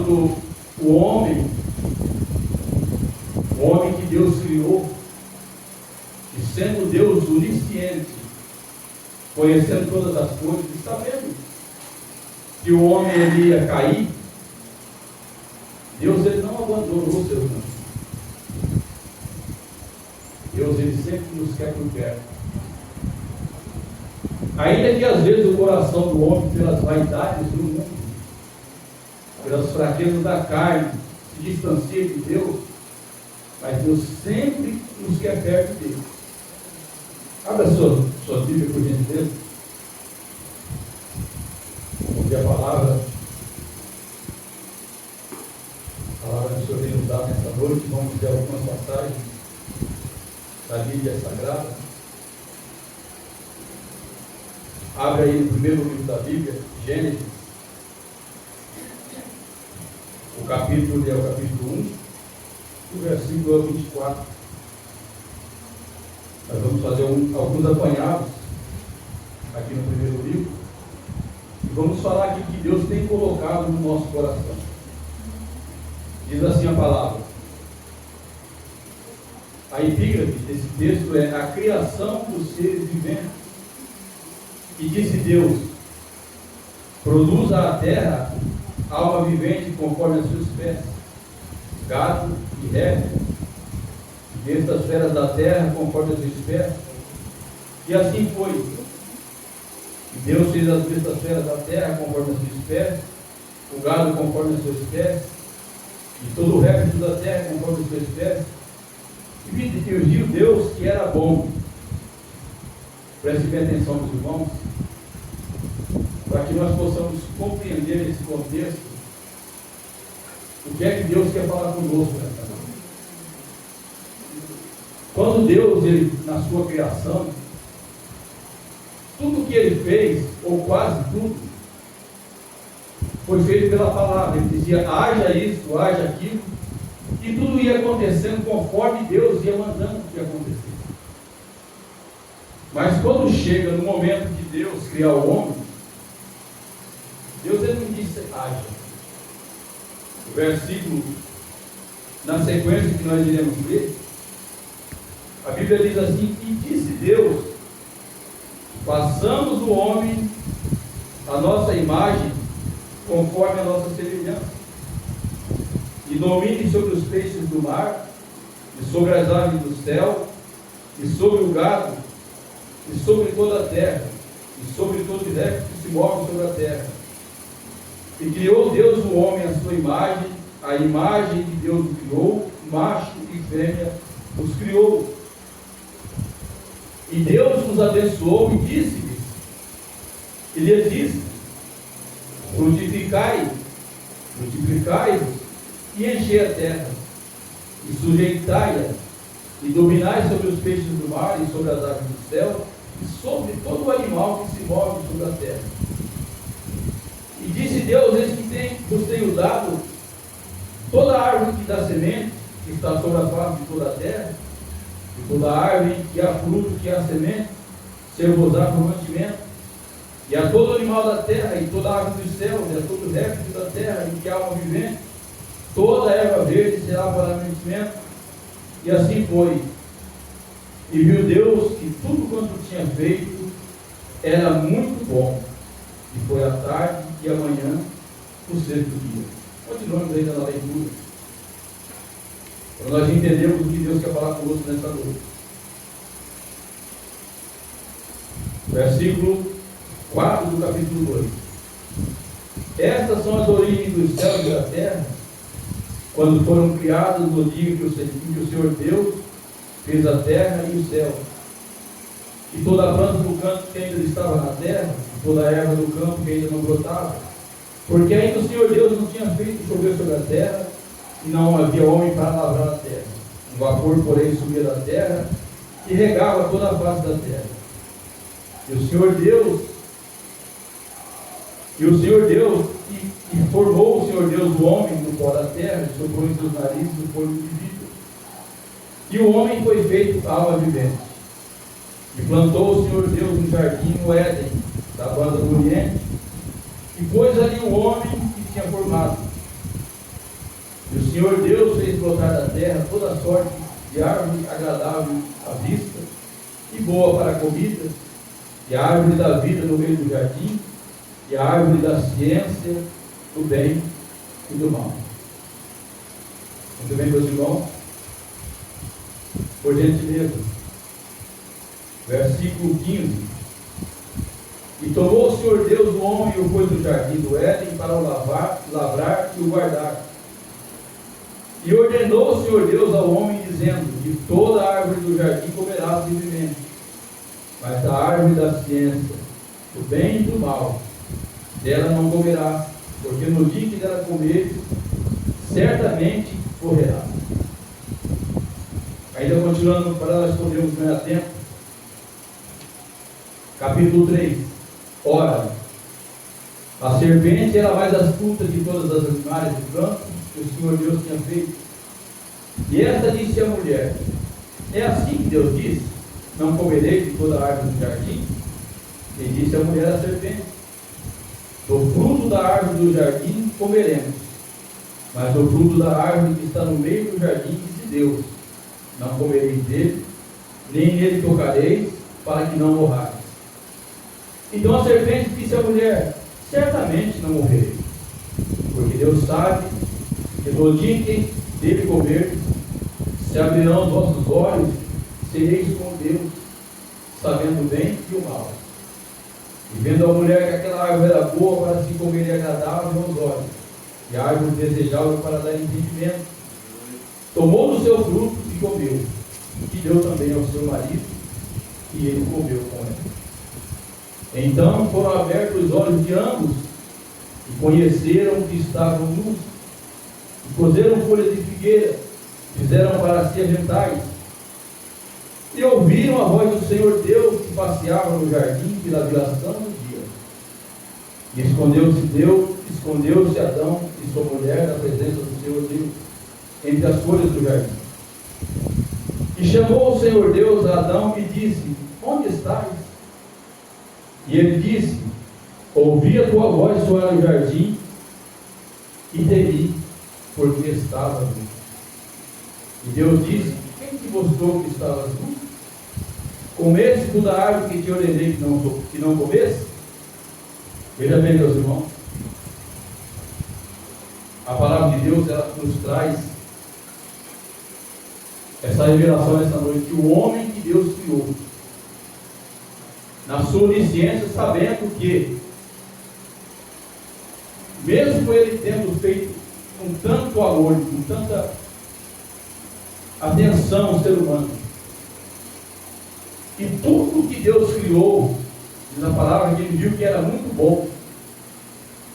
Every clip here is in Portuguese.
quando o homem que Deus criou, e sendo Deus onisciente, conhecendo todas as coisas e sabendo que o homem ele ia cair, Deus ele não abandonou o ser humano. Deus ele sempre nos quer por perto. Ainda que às vezes o coração do homem, pelas vaidades do mundo, pelas fraquezas da carne, se distancie de Deus, mas Deus sempre nos quer perto dele. Abra sua Bíblia, por gentileza. Vamos ver a palavra que o Senhor tem nos dado nessa noite. Vamos ver algumas passagens da Bíblia Sagrada. Abre aí no primeiro livro da Bíblia, Gênesis. O capítulo é o capítulo 1, o versículo é 24. Nós vamos fazer alguns apanhados aqui no primeiro livro. E vamos falar aqui que Deus tem colocado no nosso coração. Diz assim a palavra. A epígrafe desse texto é a criação dos seres viventes. E disse Deus: produza a terra alma vivente conforme as suas espécies, gado e réptil, e bestas feras da terra conforme as suas espécies. E assim foi. E Deus fez as bestas feras da terra conforme as suas espécies, o gado conforme as suas espécies, e todo o réptil da terra conforme as suas espécies. E viu Deus que era bom. Preste bem atenção, meus irmãos, para que nós possamos compreender esse contexto. O que é que Deus quer falar conosco nessa noite? Quando Deus, ele, na sua criação, tudo que ele fez, ou quase tudo, foi feito pela palavra. Ele dizia: haja isso, haja aquilo, e tudo ia acontecendo conforme Deus ia mandando que acontecer. Mas quando chega no momento de Deus criar o homem, Deus ele não disse haja. O versículo, na sequência que nós iremos ler, a Bíblia diz assim: e disse Deus, façamos o homem a nossa imagem, conforme a nossa semelhança, e domine sobre os peixes do mar, e sobre as aves do céu, e sobre o gado, e sobre toda a terra, e sobre todo réptil que se move sobre a terra. E criou Deus o homem à sua imagem, a imagem de Deus o criou, macho e fêmea os criou. E Deus os abençoou e disse-lhes, e lhes disse: frutificai, multiplicai-vos e enchei a terra, e sujeitai-a, e dominai sobre os peixes do mar, e sobre as aves do céu, e sobre todo o animal que se move sobre a terra. E disse Deus: eis que vos tenho dado toda a árvore que dá semente, que está sobre a face de toda a terra, e toda a árvore que há fruto, que há semente, ser-vos-á por mantimento, e a todo animal da terra, e toda a ave dos céus, e a todo réptil da terra, e que há alma vivente, toda a erva verde será para mantimento. E assim foi. E viu Deus que tudo quanto tinha feito era muito bom. E foi a tarde e amanhã o sexto dia. Continuamos ainda na leitura, para nós entendermos o que Deus quer falar conosco nessa noite. Versículo 4 do capítulo 2. Estas são as origens dos céus e da terra, quando foram criados no dia que o Senhor Deus fez a terra e o céu, e toda a planta do campo que ainda estava na terra, e toda a erva do campo que ainda não brotava, porque ainda o Senhor Deus não tinha feito chover sobre a terra, e não havia homem para lavrar a terra. Um vapor, porém, subia da terra e regava toda a face da terra. E o Senhor Deus e formou o Senhor Deus o homem do pó da terra, e soprou em seus narizes o fôlego de vida. E o homem foi feito alma vivente. E plantou o Senhor Deus um jardim no Éden, da banda do Oriente, e pôs ali o homem que tinha formado. Senhor Deus fez brotar da terra toda sorte de árvore agradável à vista e boa para a comida, e a árvore da vida no meio do jardim, e a árvore da ciência, do bem e do mal. Muito bem, meus irmãos? Por gentileza, versículo 15. E tomou o Senhor Deus o homem e o pôs no jardim do Éden para o lavrar e o guardar. E ordenou o Senhor Deus ao homem, dizendo: de toda a árvore do jardim comerás livremente, mas da árvore da ciência, do bem e do mal, dela não comerás, porque no dia que dela comeres, certamente morrerás. Ainda continuando, para nós podermos ganhar tempo, capítulo 3. Ora, a serpente era mais astuta de todas as animais do campo que o Senhor Deus tinha feito. E esta disse à mulher: é assim que Deus disse: não comereis de toda a árvore do jardim? E disse a mulher à serpente: do fruto da árvore do jardim comeremos, mas do fruto da árvore que está no meio do jardim disse Deus: não comereis dele, nem nele tocareis, para que não morrais. Então a serpente disse à mulher: certamente não morrereis, porque Deus sabe que no dia em que dele comer, se abrirão os vossos olhos, sereis como Deus, sabendo o bem e o mal. E vendo a mulher que aquela árvore era boa para se comer e agradável aos olhos, e a árvore desejável para dar entendimento, tomou do seu fruto e comeu, e deu também ao seu marido, e ele comeu com ela. Então foram abertos os olhos de ambos, e conheceram que estavam nus, e cozeram folhas de figueira, fizeram para si aventais, e ouviram a voz do Senhor Deus que passeava no jardim pela viração do dia. E escondeu-se Adão e sua mulher da presença do Senhor Deus, entre as folhas do jardim. E chamou o Senhor Deus a Adão e disse: onde estás? E ele disse: ouvi a tua voz soar no jardim, e temi, porque estava nu. E Deus disse: quem te mostrou que estavas nu? Comeste tu da árvore que te ordenei que não comesse? Veja bem, meus irmãos, a palavra de Deus, ela nos traz essa revelação nessa noite, que o homem que Deus criou, na sua onisciência, sabendo que, mesmo ele tendo feito com tanto amor, com tanta atenção ao ser humano, e tudo que Deus criou, diz a palavra que ele viu que era muito bom,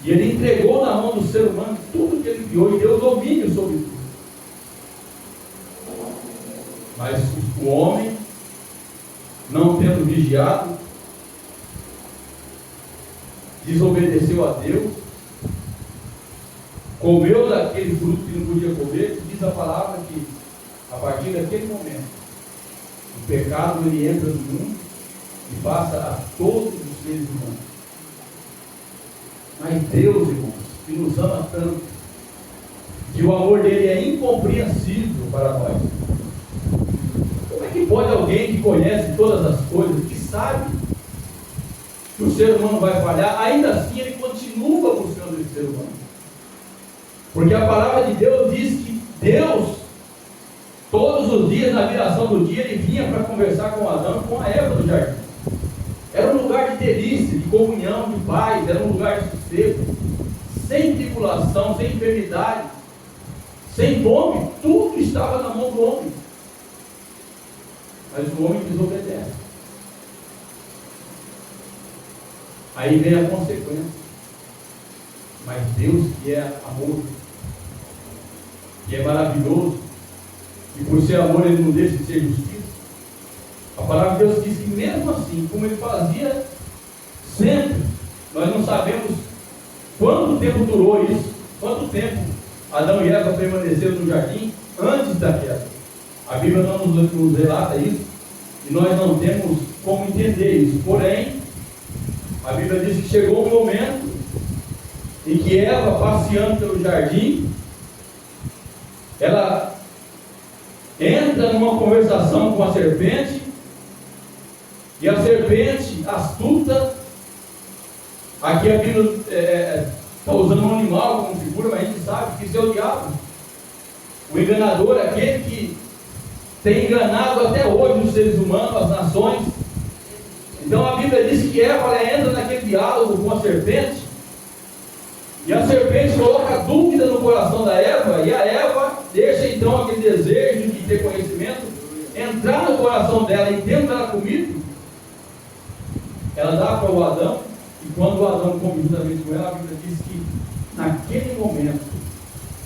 e ele entregou na mão do ser humano tudo que ele criou, e deu domínio sobre tudo. Mas o homem, não tendo vigiado, desobedeceu a Deus, comeu daquele fruto que não podia comer. Diz a palavra que, a partir daquele momento, o pecado ele entra no mundo e passa a todos os seres humanos. Mas Deus, irmãos, que nos ama tanto, que o amor dele é incompreensível para nós. Como é que pode alguém que conhece todas as coisas, que sabe que o ser humano vai falhar, ainda assim ele continua buscando esse ser humano? Porque a palavra de Deus diz que Deus, todos os dias, na viração do dia, ele vinha para conversar com Adão e com a Eva no jardim. Era um lugar de delícia, de comunhão, de paz, era um lugar de sossego, sem tribulação, sem enfermidade, sem fome, tudo estava na mão do homem. Mas o homem desobedece. Aí vem a consequência. Mas Deus, que é amor, que é maravilhoso, e por ser amor ele não deixa de ser justiça, a palavra de Deus diz que mesmo assim, como ele fazia sempre, nós não sabemos quanto tempo durou isso, quanto tempo Adão e Eva permaneceram no jardim antes da queda. A Bíblia não nos relata isso, e nós não temos como entender isso. Porém, a Bíblia diz que chegou um momento em que Eva, passeando pelo jardim, ela entra numa conversação com a serpente, e a serpente astuta, aqui a Bíblia está usando um animal como figura, mas a gente sabe que isso é o diabo. O enganador é aquele que tem enganado até hoje os seres humanos, as nações. Então a Bíblia diz que Eva entra naquele diálogo com a serpente, e a serpente coloca dúvida no coração da Eva, e a Eva deixa então aquele desejo de ter conhecimento entrar no coração dela, e tendo ela comido, ela dá para o Adão, e quando o Adão come juntamente com ela, a Bíblia diz que naquele momento,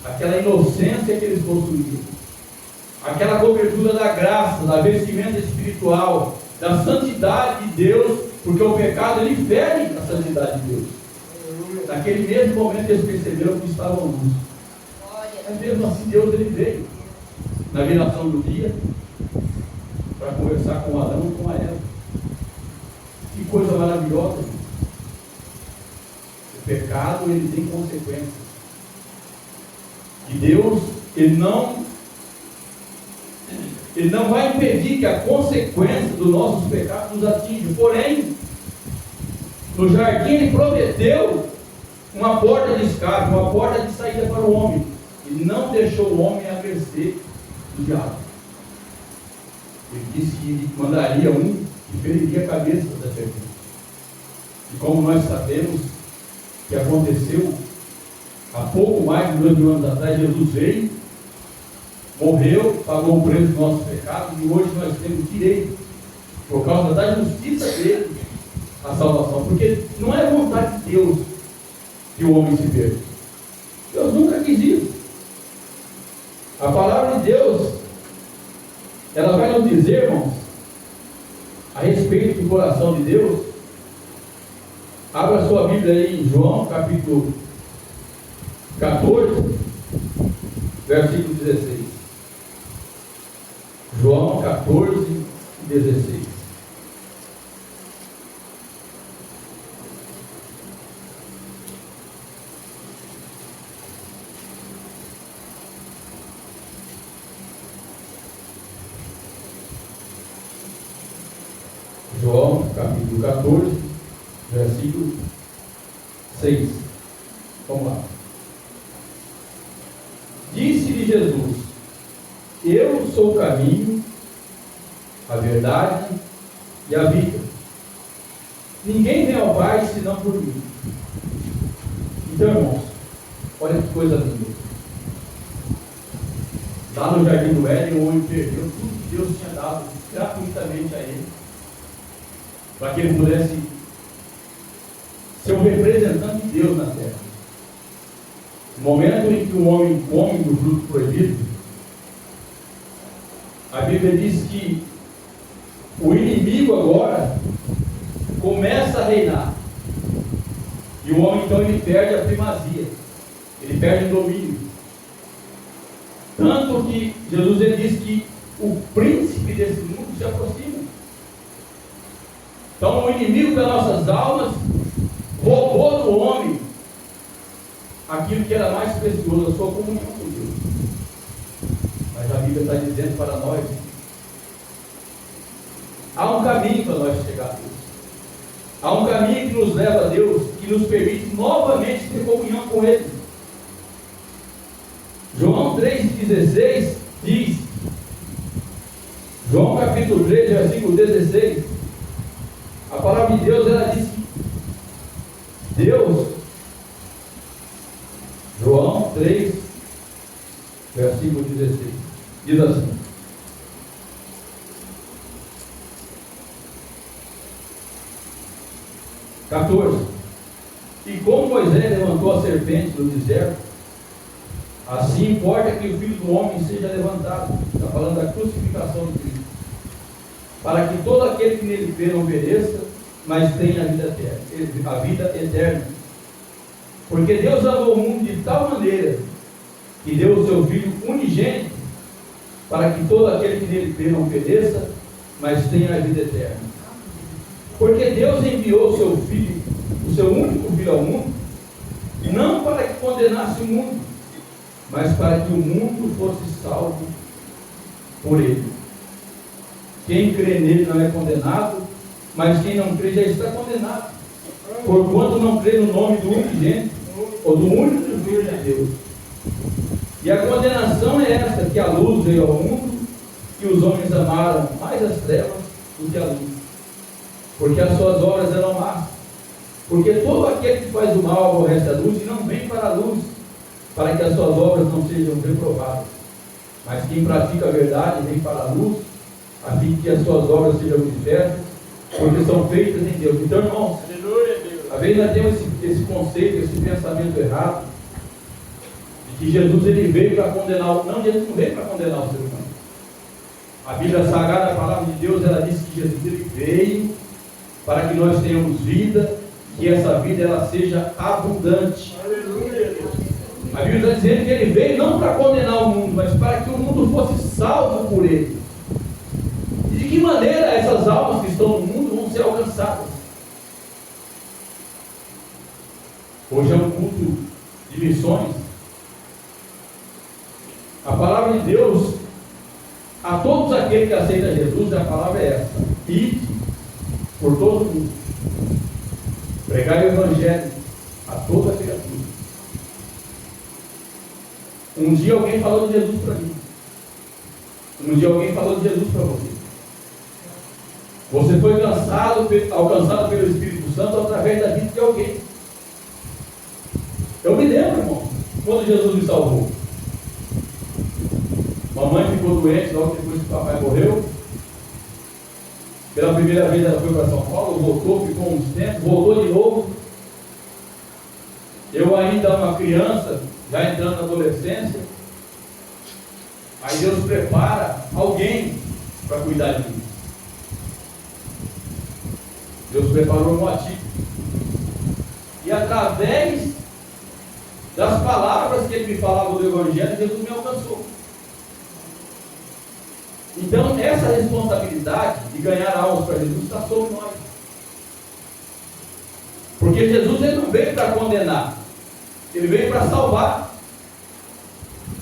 aquela inocência que eles possuíam, aquela cobertura da graça, da vestimenta espiritual, da santidade de Deus, porque o pecado ele fere a santidade de Deus. Naquele mesmo momento eles perceberam que estavam nus. Mas mesmo assim Deus ele veio na viração do dia para conversar com Adão e com a Eva. Que coisa maravilhosa! O pecado ele tem consequências. E Deus ele não vai impedir que a consequência dos nossos pecados nos atinja. Porém, no jardim ele prometeu uma porta de escape, uma porta de saída para o homem. Ele não deixou o homem à mercê do diabo. Ele disse que mandaria um que feriria a cabeça da serpente. E como nós sabemos que aconteceu há pouco mais de 2000 anos atrás, Jesus veio, morreu, pagou o preço dos nossos pecados, e hoje nós temos direito, por causa da justiça dele, a salvação. Porque não é vontade de Deus que o homem se perca. Deus nunca quis isso. A palavra de Deus, ela vai nos dizer, irmãos, a respeito do coração de Deus. Abra sua Bíblia aí em João, capítulo 14, versículo 16. João 14, 16. João, capítulo 14, versículo 6. Vamos lá. Disse-lhe Jesus: Eu sou o caminho, a verdade e a vida. Ninguém vem ao Pai senão por mim. Então, irmãos, olha que coisa linda. Lá no jardim do Éden, o homem perdeu tudo que Deus tinha dado gratuitamente a ele, para que ele pudesse ser um representante de Deus na terra. No momento em que o homem come do fruto proibido, a Bíblia diz que o inimigo agora começa a reinar. E o homem então ele perde a primazia, ele perde o domínio. Tanto que Jesus ele diz que o príncipe desse mundo se aproxima. Então o inimigo das nossas almas roubou do homem aquilo que era mais precioso, a sua comunhão com Deus. Mas a Bíblia está dizendo para nós, há um caminho para nós chegar a Deus. Há um caminho que nos leva a Deus, que nos permite novamente ter comunhão com Ele. João 3,16 diz, João capítulo 3, versículo 16, a palavra de Deus, ela diz que Deus, João 3, versículo 16, diz assim: E como Moisés levantou a serpente do deserto, assim importa que o Filho do Homem seja levantado. Está falando da crucificação de Cristo, para que todo aquele que nele crê não pereça, mas tenha a vida eterna. Porque Deus amou o mundo de tal maneira que deu o seu Filho unigênito, para que todo aquele que nele crê não pereça, mas tenha a vida eterna. Porque Deus enviou o seu Filho, o seu único Filho ao mundo, não para que condenasse o mundo, mas para que o mundo fosse salvo por ele. Quem crê nele não é condenado, mas quem não crê já está condenado, porquanto não crê no nome do unigênito, ou do único Filho de Deus. E a condenação é esta, que a luz veio ao mundo, e os homens amaram mais as trevas do que a luz, porque as suas obras eram más. Porque todo aquele que faz o mal aborrece a luz e não vem para a luz, para que as suas obras não sejam reprovadas. Mas quem pratica a verdade vem para a luz, a fim que as suas obras sejam manifestas, porque são feitas em Deus. Então, irmãos, às vezes nós temos esse conceito, esse pensamento errado, de que Jesus ele veio para condenar. Não, Jesus não veio para condenar o ser humano. A Bíblia Sagrada, a palavra de Deus, ela diz que Jesus ele veio para que nós tenhamos vida, que essa vida ela seja abundante. A Bíblia está dizendo que ele veio não para condenar o mundo, mas para que o mundo fosse salvo por ele. E de que maneira essas almas que estão no mundo vão ser alcançadas? Hoje é um culto de missões. A palavra de Deus, a todos aqueles que aceitam Jesus, a palavra é essa: ide por todo o mundo, pregai o Evangelho a toda a criatura. Um dia alguém falou de Jesus para mim. Um dia alguém falou de Jesus para você. Você foi alcançado pelo Espírito Santo através da vida de alguém. Eu me lembro, irmão, quando Jesus me salvou. Mamãe ficou doente logo depois que o papai morreu. Pela primeira vez ela foi para São Paulo, voltou, ficou uns tempos, voltou de novo. Eu ainda uma criança, já entrando na adolescência. Aí Deus prepara alguém para cuidar de mim. Deus preparou um Moati. E através das palavras que ele me falava do Evangelho, Jesus me alcançou. Então, essa responsabilidade de ganhar almas para Jesus está sobre nós. Porque Jesus ele não veio para condenar, ele veio para salvar.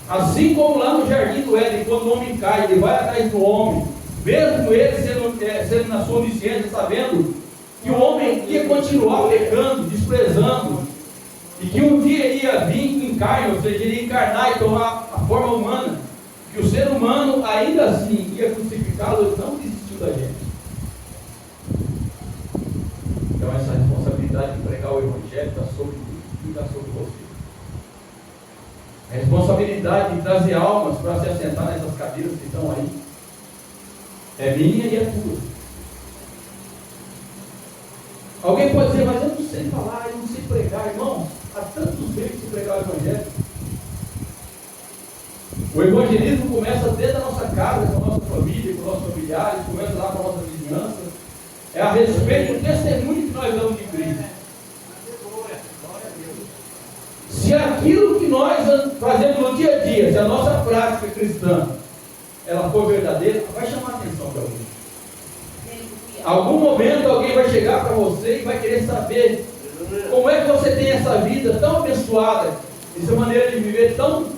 Assim como lá no jardim do Éden, quando o homem cai, ele vai atrás do homem, mesmo ele sendo na sua onisciência, sabendo que o homem ia continuar pecando, desprezando, e que um dia ele ia vir em carne, ou seja, ele ia encarnar e tomar a forma humana, que o ser humano ainda assim ia crucificá-lo, ele não desistiu da gente. Então essa responsabilidade de pregar o Evangelho está sobre mim e está sobre você. A responsabilidade de trazer almas para se assentar nessas cadeiras que estão aí é minha e é tua. Alguém pode dizer, mas eu não sei falar, eu não sei pregar. Irmãos, há tantos meios de pregar o Evangelho. O evangelismo começa desde a nossa casa, com a nossa família, com os nossos familiares, começa lá com a nossa vizinhança. É a respeito do testemunho que nós damos de Cristo. Se aquilo que nós fazemos no dia a dia, se a nossa prática cristã, ela for verdadeira, vai chamar a atenção de alguém. Algum momento alguém vai chegar para você e vai querer saber como é que você tem essa vida tão abençoada, essa maneira de viver tão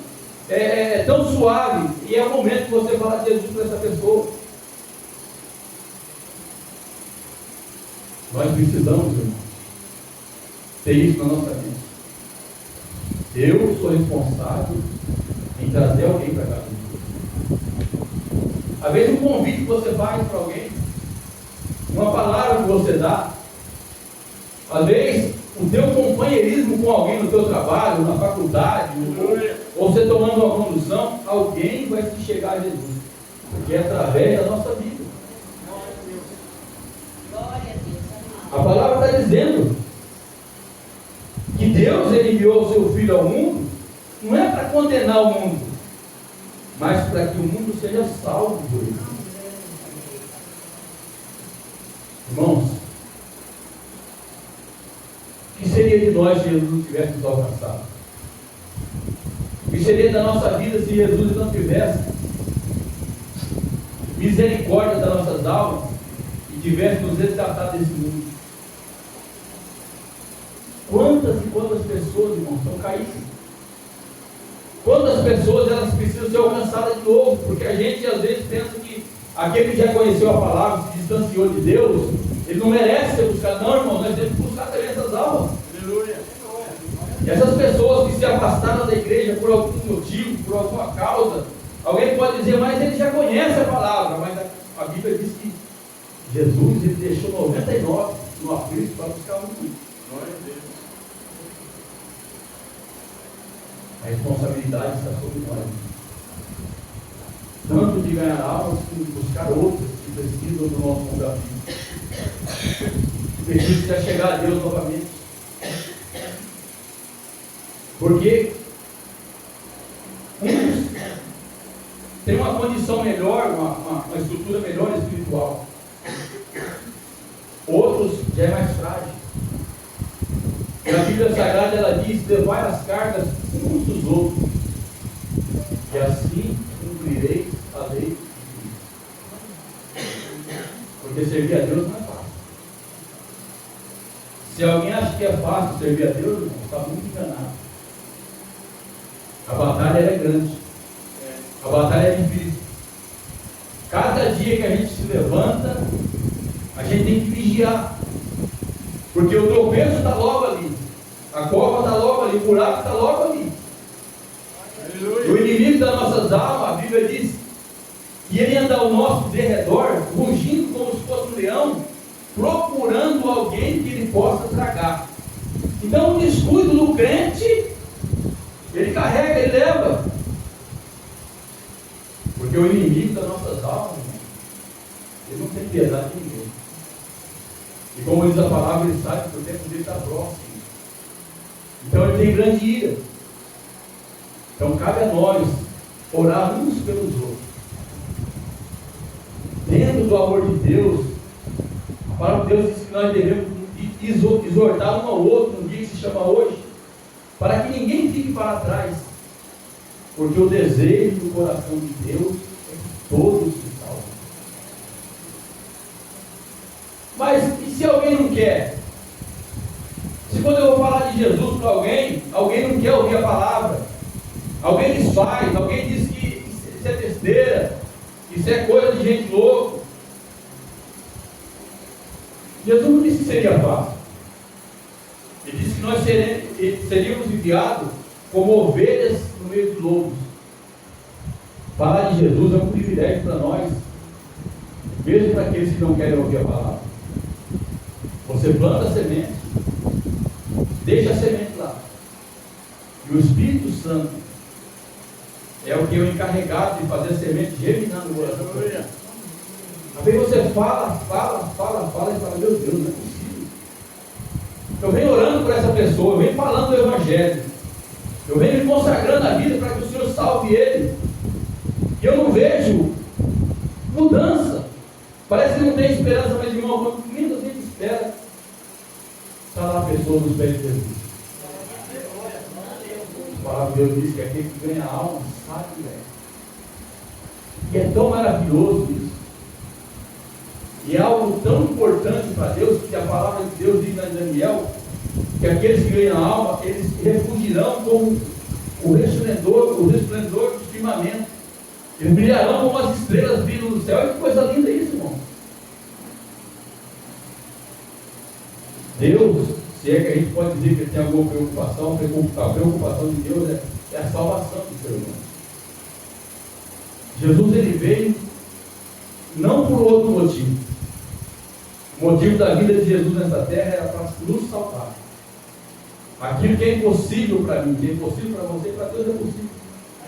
suave, e é o momento que você fala de Jesus para essa pessoa. Nós precisamos, irmão, ter isso na nossa vida. Eu sou responsável em trazer alguém para cá. Às vezes um convite que você faz para alguém, uma palavra que você dá, às vezes o teu companheirismo com alguém no teu trabalho, na faculdade, ou você tomando uma condução, alguém vai se chegar a Jesus, porque é através da nossa vida. A palavra está dizendo que Deus ele enviou o seu Filho ao mundo, não é para condenar o mundo, mas para que o mundo seja salvo por ele. Irmãos, o que seria de nós se Jesus não tivesse nos alcançado? O que seria da nossa vida se Jesus não tivesse misericórdia das nossas almas e tivesse nos resgatado desse mundo? Quantas e quantas pessoas, irmãos, estão caídas? Quantas pessoas elas precisam ser alcançadas de novo? Porque a gente às vezes pensa que aquele que já conheceu a palavra, se distanciou de Deus, ele não merece ser buscado. Não, irmão, nós temos que buscar também essas almas. Aleluia. Essas pessoas que se afastaram da igreja por algum motivo, por alguma causa, alguém pode dizer, mas ele já conhece a palavra, mas a Bíblia diz que Jesus ele deixou 99 no aprisco para buscar um. Glória a Deus. A responsabilidade está sobre nós. Tanto de ganhar almas, como de buscar outras que precisam do nosso desafio. Precisa chegar a Deus novamente. Porque uns têm uma condição melhor, uma estrutura melhor espiritual. Outros já é mais frágil. E a Bíblia Sagrada ela diz: levai as cargas uns dos outros, e assim cumprireis a lei de Cristo. Porque servir a Deus não é fácil. Se alguém acha que é fácil servir a Deus, irmão, está muito enganado. A batalha é grande. A batalha é difícil. Cada dia que a gente se levanta, a gente tem que vigiar. Porque o tropeço está logo ali. A cova está logo ali. O buraco está logo ali. Aleluia. O inimigo das nossas almas, a Bíblia diz que ele anda ao nosso derredor, rugindo como se fosse um leão, procurando alguém que ele possa tragar. Então o descuido do crente, ele carrega, ele leva. Porque o inimigo das nossas almas, ele não tem piedade de ninguém. E como diz a palavra, ele sabe que o tempo dele está próximo. Então ele tem grande ira. Então cabe a nós orar uns pelos outros. Dentro do amor de Deus, a palavra de Deus diz que nós devemos exortar um ao outro no dia que se chama hoje, para que ninguém fique para trás. Porque o desejo do coração de Deus é que todos se salvem. Mas e se alguém não quer? Se quando eu vou falar de Jesus para alguém, alguém não quer ouvir a palavra, alguém desfaz, alguém diz que isso é besteira, isso é coisa de gente louca. Jesus não disse que seria fácil. Ele disse que nós seríamos enviados como ovelhas no meio dos lobos. Falar de Jesus é um privilégio para nós, mesmo para aqueles que não querem ouvir a palavra. Você planta a semente, deixa a semente lá, e o Espírito Santo é o que é o encarregado de fazer a semente germinar no coração. Às vezes você fala, e fala, meu Deus, não é possível. Eu venho orando por essa pessoa, eu venho falando do Evangelho, eu venho me consagrando a vida para que o Senhor salve ele, e eu não vejo mudança. Parece que não tem esperança, mas irmão, quando menos a gente espera, está lá a pessoa nos pés de Jesus. A palavra de Deus diz que aquele que ganha a alma sabe que é. E é tão maravilhoso isso. E é algo tão importante para Deus, que a palavra de Deus diz em Daniel, que aqueles que ganham a alma, eles refugirão como o resplendor do firmamento. Eles brilharão como as estrelas brilham no céu. Olha que coisa linda isso, irmão. Deus, se é que a gente pode dizer que ele tem alguma preocupação, a preocupação de Deus é a salvação do ser humano. Jesus ele veio não por outro motivo. O motivo da vida de Jesus nessa terra era para nos salvar. Aquilo que é impossível para mim, que é impossível para você, para Deus é possível.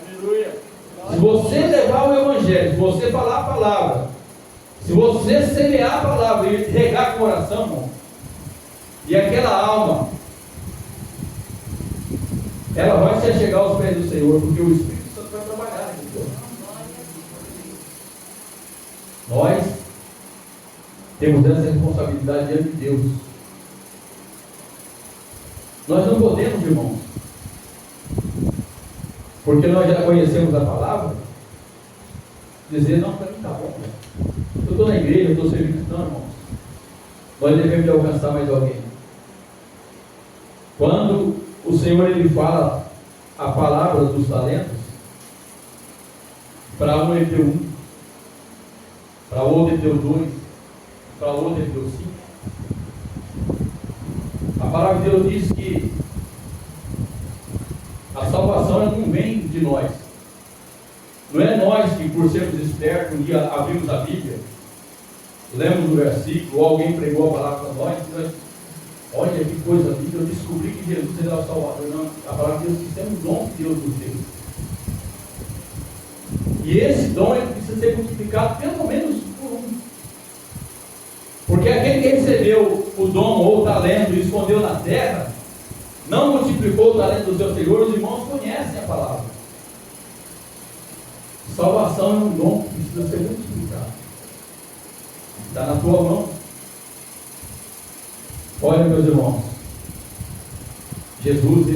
Aleluia. Se você levar o Evangelho, se você falar a palavra, se você semear a palavra e regar com oração, irmão, e aquela alma, ela vai se achegar aos pés do Senhor, porque o Espírito Santo vai trabalhar nesse corpo. Nós temos essa responsabilidade diante de Deus. Nós não podemos, irmãos, porque nós já conhecemos a palavra, dizer, não, para mim está bom. Eu estou na igreja, eu estou servindo. Não, irmãos. Nós devemos de alcançar mais alguém. Quando o Senhor ele fala a palavra dos talentos, para um ele deu um, para outro ele deu dois, para outro ele deu 5. A palavra de Deus diz que a salvação não vem de nós. Não é nós que, por sermos espertos, um dia abrimos a Bíblia, lemos o versículo, ou alguém pregou a palavra para nós, e nós, olha que coisa linda, eu descobri que Jesus era o Salvador. Não, a palavra de Deus diz que é um dom que Deus nos deu. E esse dom ele precisa ser multiplicado pelo menos por um. Porque aquele que recebeu o dom ou o talento e escondeu na terra, não multiplicou o talento do seu Senhor. Os irmãos conhecem a palavra. Salvação é um dom que precisa ser multiplicado. Está na tua mão. Olha, meus irmãos, Jesus,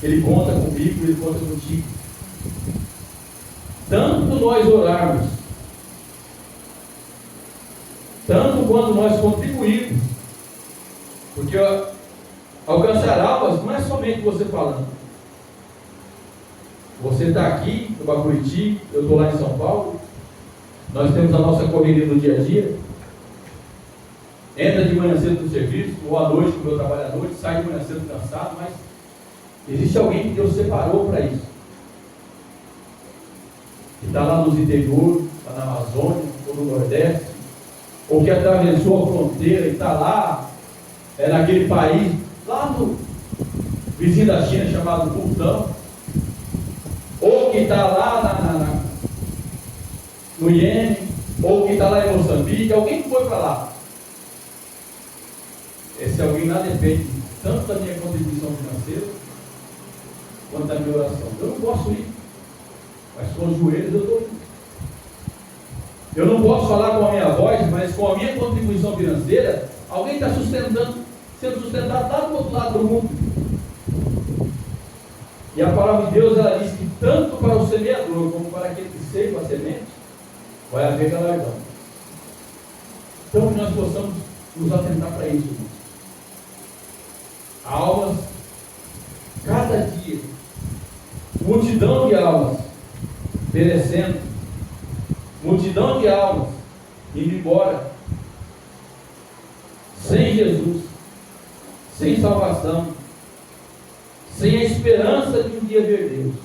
ele conta comigo, ele conta contigo. Tanto nós orarmos, tanto quando nós contribuirmos, porque alcançar almas não é somente você falando. Você está aqui no Bacuriti, eu estou lá em São Paulo, nós temos a nossa correria do dia a dia, entra de manhã cedo no serviço, ou à noite, como eu trabalho à noite, sai de manhã cedo cansado, mas existe alguém que Deus separou para isso. Que está lá nos interiores, está na Amazônia, ou no Nordeste, ou que atravessou a fronteira e está lá, naquele país, lá no vizinho da China, chamado Butão, ou que está lá no Iêmen, ou que está lá em Moçambique, alguém que foi para lá. Esse alguém lá depende tanto da minha contribuição financeira, quanto da minha oração. Eu não posso ir, mas com os joelhos eu estou indo. Eu não posso falar com a minha voz, mas com a minha contribuição financeira, alguém está sendo sustentado lá do outro lado do mundo. E a palavra de Deus, ela diz que tanto para o semeador, como para aquele que ceifa a semente, vai haver galardão. Então que nós possamos nos atentar para isso, irmãos. Almas, cada dia, multidão de almas perecendo, multidão de almas indo embora, sem Jesus, sem salvação, sem a esperança de um dia ver Deus.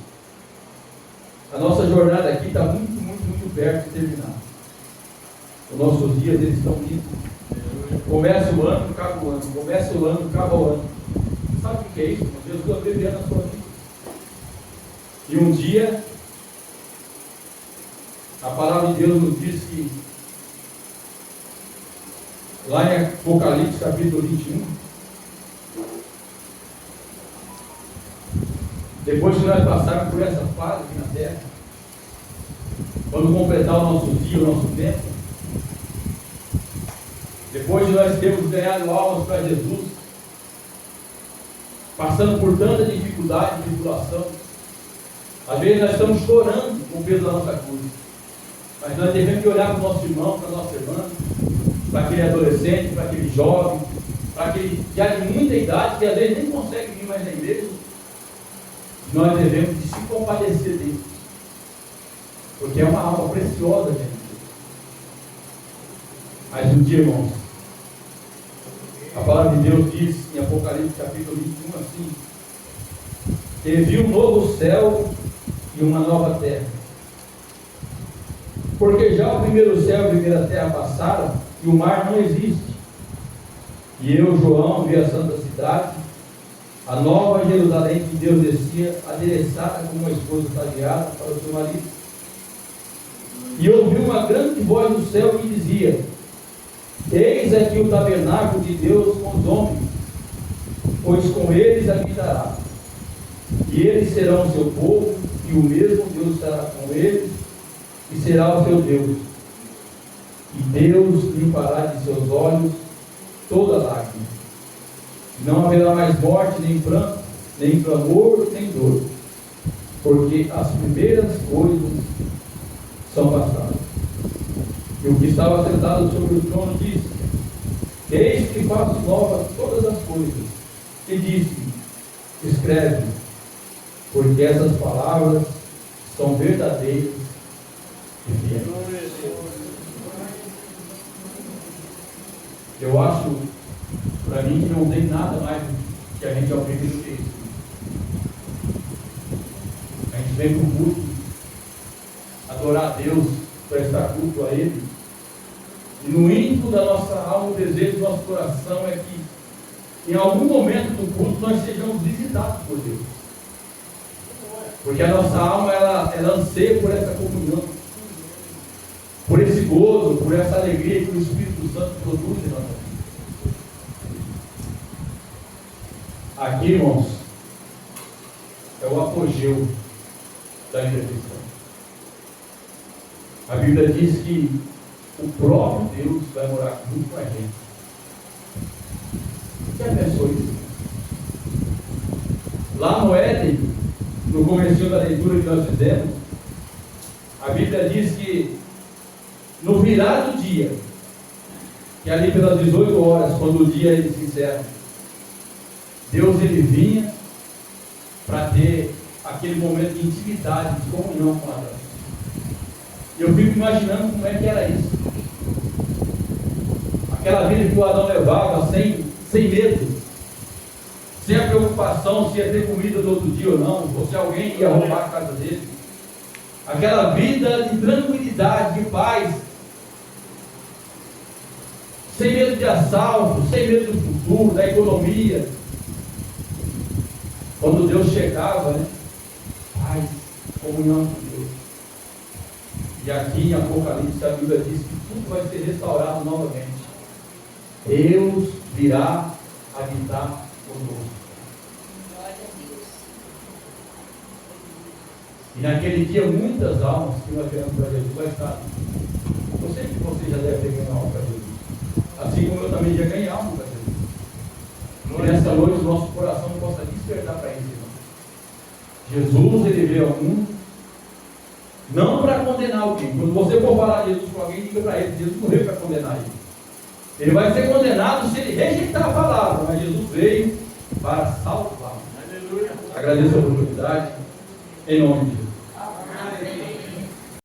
A nossa jornada aqui está muito, muito, muito perto de terminar. Os nossos dias, eles estão lindos. Começa o ano, acaba o ano. Começa o ano, acaba o ano. Sabe o que é isso? Jesus vai beber na sua vida. E um dia, a palavra de Deus nos diz que, lá em Apocalipse, capítulo 21, depois que nós passarmos por essa fase aqui na terra, quando completar o nosso dia, o nosso tempo, depois de nós termos ganhado almas para Jesus, passando por tanta dificuldade e tribulação, às vezes nós estamos chorando com o peso da nossa cruz, mas nós devemos que olhar para o nosso irmão, para a nossa irmã, para aquele adolescente, para aquele jovem, para aquele já de muita idade, que às vezes nem consegue vir mais na igreja. Nós devemos de se compadecer dele, porque é uma alma preciosa, gente. Mas um dia, irmãos, a palavra de Deus diz em Apocalipse capítulo 21 assim: ele viu um novo céu e uma nova terra, porque já o primeiro céu e a primeira terra passaram e o mar não existe. E eu, João, vi a santa cidade, a nova Jerusalém, que Deus descia, adereçada como uma esposa ataviada para o seu marido. E ouvi uma grande voz do céu que dizia: eis aqui o tabernáculo de Deus com os homens, pois com eles habitará. E eles serão o seu povo, e o mesmo Deus estará com eles, e será o seu Deus. E Deus limpará de seus olhos toda lágrima. Não haverá mais morte, nem pranto, nem clamor, nem dor, porque as primeiras coisas são passadas. E o que estava sentado sobre o trono disse: eis que faço novas todas as coisas. E disse: escreve, porque essas palavras são verdadeiras e fiéis. Eu acho, para mim, que não tem nada mais que a gente aprender do que isso. A gente vem para o culto, adorar a Deus, prestar culto a Ele, e no íntimo da nossa alma, o desejo do nosso coração é que, em algum momento do culto, nós sejamos visitados por Deus. Porque a nossa alma, ela anseia por essa comunhão, por esse gozo, por essa alegria que o Espírito Santo produz em nossa vida. Aqui, irmãos, é o apogeu da imperfeição. A Bíblia diz que o próprio Deus vai morar junto com a gente. Você já pensou isso? Lá no Éden, no começo da leitura que nós fizemos, a Bíblia diz que no virar do dia, que ali pelas 18 horas, quando o dia ele se encerra, Deus ele vinha para ter aquele momento de intimidade, de comunhão com Adão. E eu fico imaginando como é que era isso. Aquela vida que o Adão levava sem medo, sem a preocupação se ia ter comida no outro dia ou não, ou se alguém ia roubar a casa dele. Aquela vida de tranquilidade, de paz, sem medo de assalto, sem medo do futuro, da economia. Quando Deus chegava, né? Paz, comunhão com Deus. E aqui em Apocalipse a Bíblia diz que tudo vai ser restaurado novamente. Deus virá habitar conosco. E naquele dia muitas almas que nós ganhamos para Jesus vai estar. Eu sei que você já deve ter ganhado alma para Jesus. Assim como eu também já ganhei alma para Jesus. E nessa noite o nosso coração possa despertar para isso, irmão. Jesus, ele veio ao mundo não para condenar alguém. Quando você for falar de Jesus para alguém, diga para ele: Jesus não veio para condenar ele. Ele vai ser condenado se ele rejeitar a palavra, mas Jesus veio para salvar. Aleluia. Agradeço a oportunidade, em nome de Jesus.